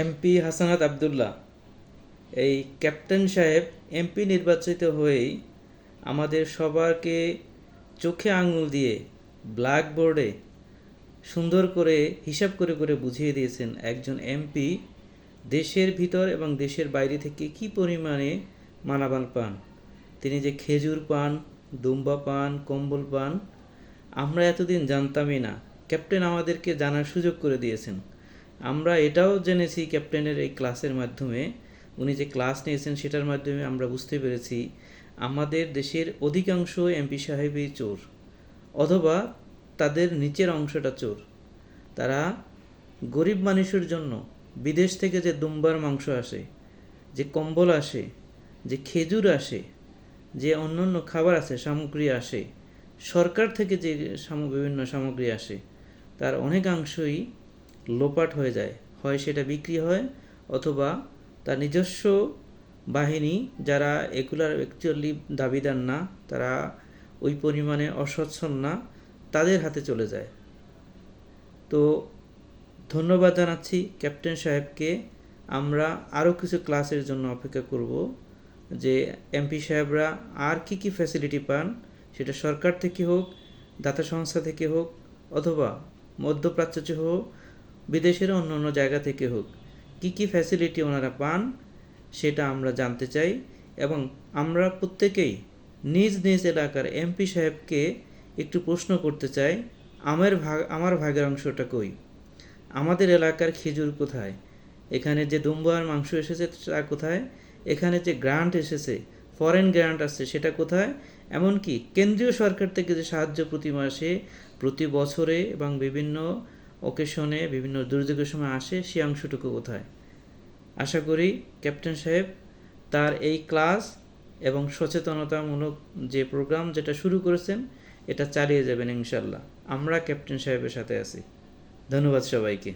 MP Hasnat Abdullah এই captain সাহেব MP নির্বাচিত হয়েই আমাদের সবারকে চোখে আঙুল দিয়ে ব্ল্যাকবোর্ডে সুন্দর করে হিসাব করে করে বুঝিয়ে দিয়েছেন একজন এমপি দেশের ভিতর এবং দেশের বাইরে থেকে কি পরিমাণে মালামাল পান। তিনি যে খেজুর পান, দুম্বা পান, কম্বল পান, আমরা এতদিন জানতামই না। ক্যাপ্টেন আমাদেরকে জানার সুযোগ করে দিয়েছেন। আমরা এটাও জেনেছি ক্যাপ্টেনের এই ক্লাসের মাধ্যমে, উনি যে ক্লাস নিয়েছেন সেটার মাধ্যমে আমরা বুঝতে পেরেছি আমাদের দেশের অধিকাংশ এমপি সাহেবই চোর, অথবা তাদের নিচের অংশটা চোর। তারা গরিব মানুষের জন্য বিদেশ থেকে যে দুম্বার মাংস আসে, যে কম্বল আসে, যে খেজুর আসে, যে অন্যান্য খাবার আছে, সামগ্রী আসে, সরকার থেকে যে বিভিন্ন সামগ্রী আসে, তার অনেকাংশই লোপাট হয়ে যায়। হয় সেটা বিক্রি হয়, অথবা তার নিজস্ব বাহিনী যারা এগুলার অ্যাকচুয়ালি দাবিদার না, তারা ওই পরিমাণে অসচ্ছল না, তাদের হাতে চলে যায়। তো ধন্যবাদ জানাচ্ছি ক্যাপ্টেন সাহেবকে। আমরা আরও কিছু ক্লাসের জন্য অপেক্ষা করব, যে এমপি সাহেবরা আর কি কি ফ্যাসিলিটি পান, সেটা সরকার থেকে হোক, দাতা সংস্থা থেকে হোক, অথবা মধ্যপ্রাচ্য হোক, বিদেশের অন্য অন্য জায়গা থেকে হোক, কি কি ফ্যাসিলিটি ওনারা পান সেটা আমরা জানতে চাই। এবং আমরা প্রত্যেকেই নিজ নিজ এলাকার এমপি সাহেবকে একটু প্রশ্ন করতে চাই, আমার ভাগের অংশটা কই? আমাদের এলাকার খেজুর কোথায়? এখানে যে দুম্বার মাংস এসেছে তা কোথায়? এখানে যে গ্রান্ট এসেছে, ফরেন গ্রান্ট আসছে, সেটা কোথায়? এমনকি কেন্দ্রীয় সরকার থেকে যে সাহায্য প্রতি মাসে, প্রতি বছরে এবং বিভিন্ন অকেশনে, বিভিন্ন দুর্যোগের সময় আসে, সেই অংশটুকু কোথায়? আশা করি ক্যাপ্টেন সাহেব তার এই ক্লাস এবং সচেতনতামূলক যে প্রোগ্রাম যেটা শুরু করেছেন, এটা চালিয়ে যাবেন ইনশাল্লাহ। আমরা ক্যাপ্টেন সাহেবের সাথে আছি। ধন্যবাদ সবাইকে।